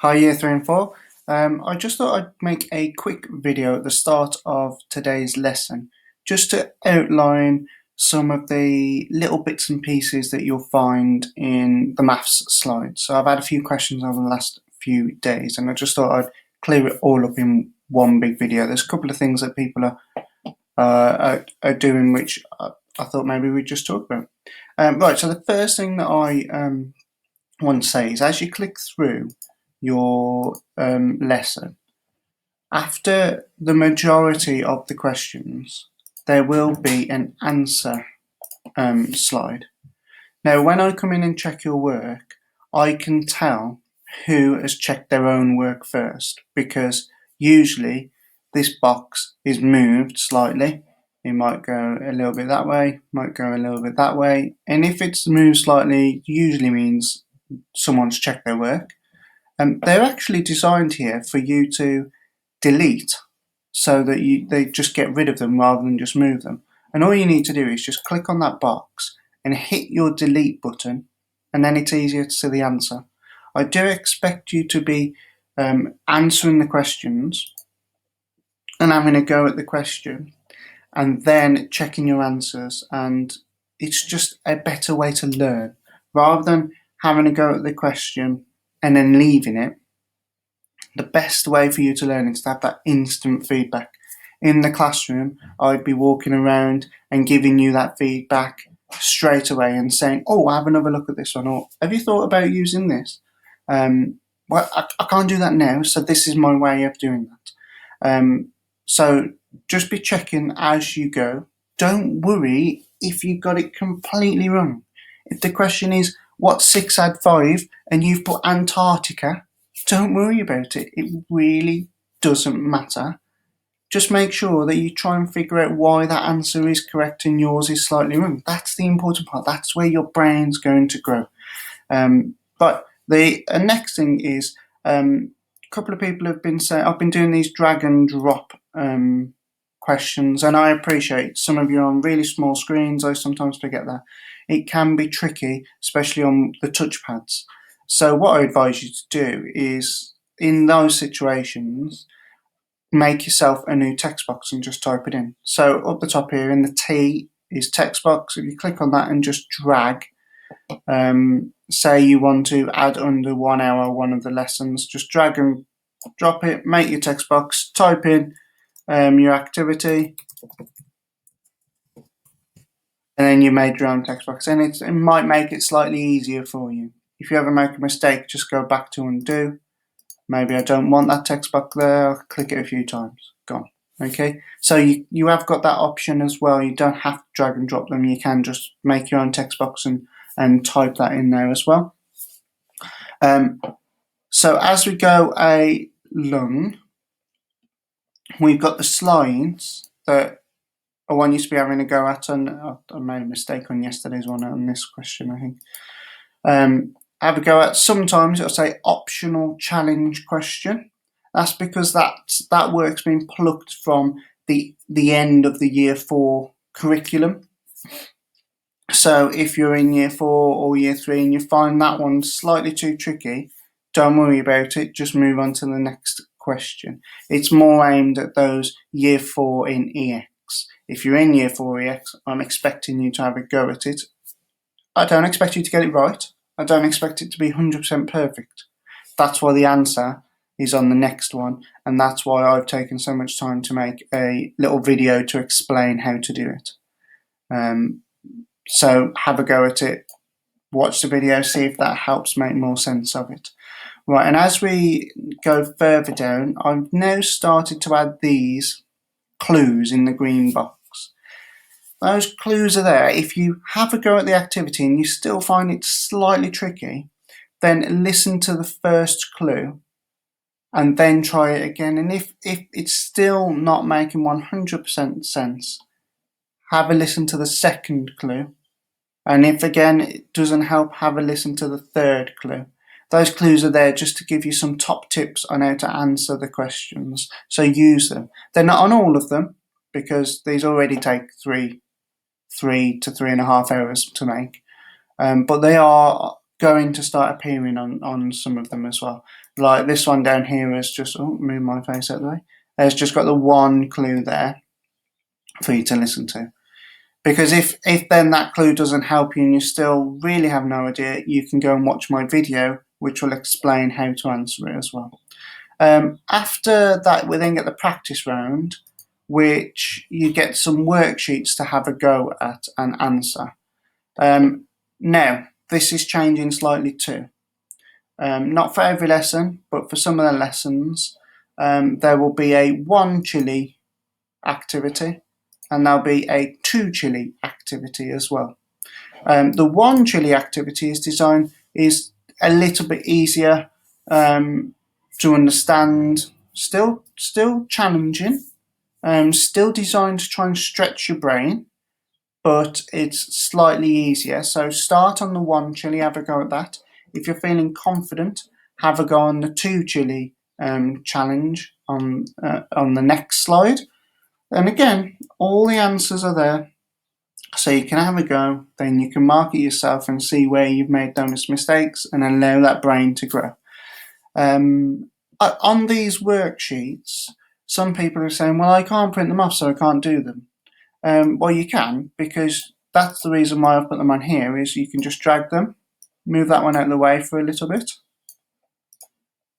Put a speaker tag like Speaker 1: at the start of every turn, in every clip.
Speaker 1: Hi, Year 3 and 4. I just thought I'd make a quick video at the start of today's lesson, just to outline some of the little bits and pieces that you'll find in the maths slides. So I've had a few questions over the last few days, and I just thought I'd clear it all up in one big video. There's a couple of things that people are doing which I thought maybe we'd just talk about. Right, so the first thing that I want to say is as you click through your lesson, after the majority of the questions, there will be an answer slide. Now, when I come in and check your work, I can tell who has checked their own work first, because usually this box is moved slightly. It might go a little bit that way, might go a little bit that way, and if it's moved slightly, it usually means someone's checked their work. They're actually designed here for you to delete, so that they just get rid of them rather than just move them. And all you need to do is just click on that box and hit your delete button, and then it's easier to see the answer. I do expect you to be answering the questions and having a go at the question and then checking your answers, and it's just a better way to learn rather than having a go at the question and then leaving it. The best way for you to learn is to have that instant feedback. In the classroom, I'd be walking around and giving you that feedback straight away and saying, "Oh, have another look at this one," or "Have you thought about using this?" Well, I can't do that now, so this is my way of doing that. So just be checking as you go. Don't worry if you got it completely wrong. If the question is, "What's 6 add 5?" and you've put Antarctica, don't worry about it. It really doesn't matter. Just make sure that you try and figure out why that answer is correct and yours is slightly wrong. That's the important part. That's where your brain's going to grow. But the next thing is, a couple of people have been saying, I've been doing these drag and drop questions, and I appreciate some of you are on really small screens. I sometimes forget that. It can be tricky, especially on the touchpads. So what I advise you to do is, in those situations, make yourself a new text box and just type it in. So up the top here in the T is text box. If you click on that and just drag, say you want to add under 1 hour one of the lessons, just drag and drop it, make your text box, type in your activity, and then you made your own text box. And it might make it slightly easier for you. If you ever make a mistake, just go back to undo. Maybe I don't want that text box there. I'll click it a few times. Gone. Okay, so you have got that option as well. You don't have to drag and drop them. You can just make your own text box and type that in there as well. So as we go along, we've got the slides that I want you to be having a go at. And I made a mistake on yesterday's one on this question, I think. Have a go at. Sometimes it'll say optional challenge question. That's because that work's been plucked from the end of the year 4 curriculum. So if you're in year 4 or year 3 and you find that one slightly too tricky, don't worry about it. Just move on to the next question. It's more aimed at those year 4 in EX. If you're in year 4 EX, I'm expecting you to have a go at it. I don't expect you to get it right. I don't expect it to be 100% perfect. That's why the answer is on the next one, and that's why I've taken so much time to make a little video to explain how to do it. So have a go at it, watch the video, see if that helps make more sense of it. Right, and as we go further down, I've now started to add these clues in the green box. Those clues are there. If you have a go at the activity and you still find it slightly tricky, then listen to the first clue and then try it again. And if it's still not making 100% sense, have a listen to the second clue. And if again it doesn't help, have a listen to the third clue. Those clues are there just to give you some top tips on how to answer the questions. So use them. They're not on all of them because these already take 3 to 3.5 hours to make. But they are going to start appearing on some of them as well. Like this one down here has just, move my face out of the way. There's just got the one clue there for you to listen to. Because if then that clue doesn't help you and you still really have no idea, you can go and watch my video, which will explain how to answer it as well. After that, we then get the practice round, which you get some worksheets to have a go at and answer. Now, this is changing slightly too. Not for every lesson, but for some of the lessons, there will be a 1 chili activity, and there'll be a 2 chili activity as well. The 1 chili activity is a little bit easier to understand, still challenging, still designed to try and stretch your brain, but it's slightly easier. So start on the 1 chili, have a go at that. If you're feeling confident, have a go on the 2 chili challenge on the next slide. And again, all the answers are there, so you can have a go. Then you can mark it yourself and see where you've made those mistakes and allow that brain to grow. On these worksheets, some people are saying, well, I can't print them off, so I can't do them. Well, you can, because that's the reason why I've put them on here, is you can just drag them, move that one out of the way for a little bit,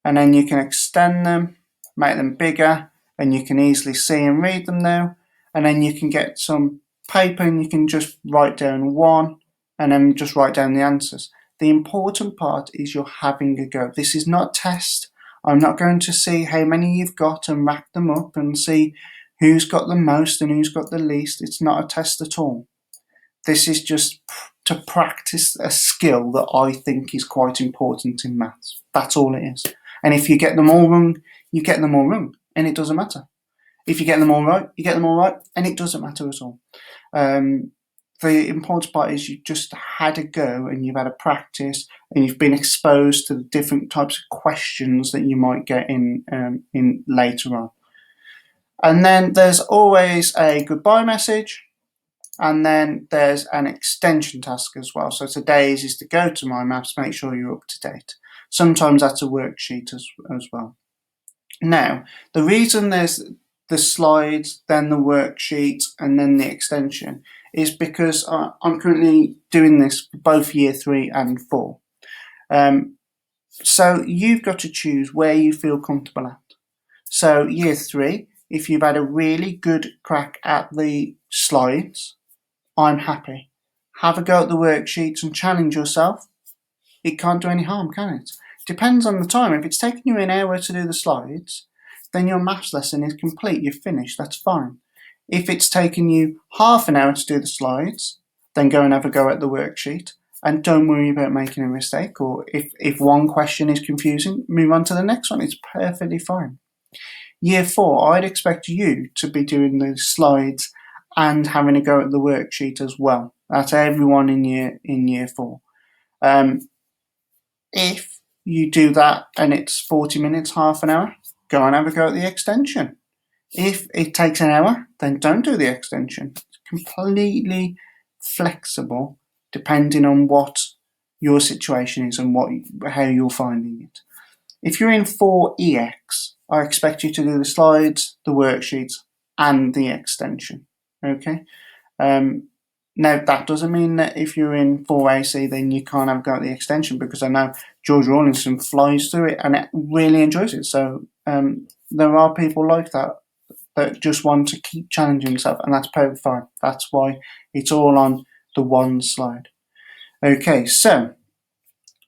Speaker 1: and then you can extend them, make them bigger, and you can easily see and read them now. And then you can get some paper and you can just write down one and then just write down the answers. The important part is you're having a go. This is not a test. I'm not going to see how many you've got and rack them up and see who's got the most and who's got the least. It's not a test at all. This is just to practice a skill that I think is quite important in maths. That's all it is. And if you get them all wrong, you get them all wrong, and it doesn't matter. If you get them all right, you get them all right, and it doesn't matter at all. The important part is you just had a go and you've had a practice and you've been exposed to the different types of questions that you might get in later on. And then there's always a goodbye message, and then there's an extension task as well. So today's is to go to My Maths, make sure you're up to date. Sometimes that's a worksheet as well. Now, the reason there's the slides, then the worksheet, and then the extension is because I'm currently doing this for both year 3 and 4. So you've got to choose where you feel comfortable at. So year 3, if you've had a really good crack at the slides, I'm happy. Have a go at the worksheets and challenge yourself. It can't do any harm, can it? Depends on the time. If it's taking you an hour to do the slides, then your maths lesson is complete. You've finished. That's fine. If it's taking you half an hour to do the slides, then go and have a go at the worksheet. And don't worry about making a mistake. Or if one question is confusing, move on to the next one. It's perfectly fine. Year 4, I'd expect you to be doing the slides and having a go at the worksheet as well. That's everyone in year 4. If you do that and it's 40 minutes, half an hour, go and have a go at the extension. If it takes an hour, then don't do the extension. It's completely flexible depending on what your situation is and how you're finding it. If you're in 4EX, I expect you to do the slides, the worksheets, and the extension. Okay? Now, that doesn't mean that if you're in 4AC, then you can't have a go at the extension, because I know George Rawlinson flies through it and really enjoys it. So there are people like that just want to keep challenging themselves, and that's perfectly fine. That's why it's all on the one slide. Okay, so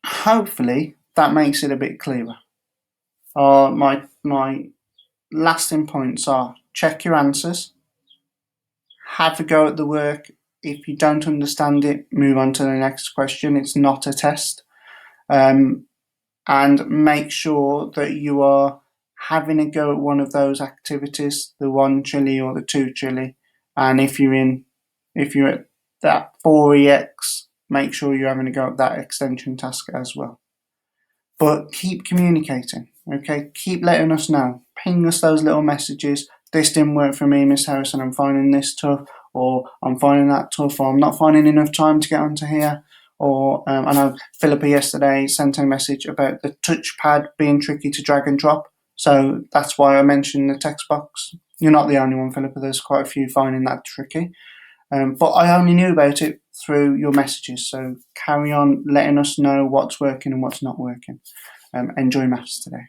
Speaker 1: hopefully that makes it a bit clearer. My lasting points are: check your answers, have a go at the work. If you don't understand it, move on to the next question. It's not a test. And make sure that you are having a go at one of those activities, the 1 chili or the 2 chili. And if you're at that 4EX, make sure you're having a go at that extension task as well. But keep communicating, okay? Keep letting us know. Ping us those little messages. This didn't work for me, Miss Harrison. I'm finding this tough, or I'm finding that tough, or I'm not finding enough time to get onto here, Or I know Philippa yesterday sent a message about the touchpad being tricky to drag and drop. So that's why I mentioned the text box. You're not the only one, Philippa. There's quite a few finding that tricky. But I only knew about it through your messages. So carry on letting us know what's working and what's not working. Enjoy maths today.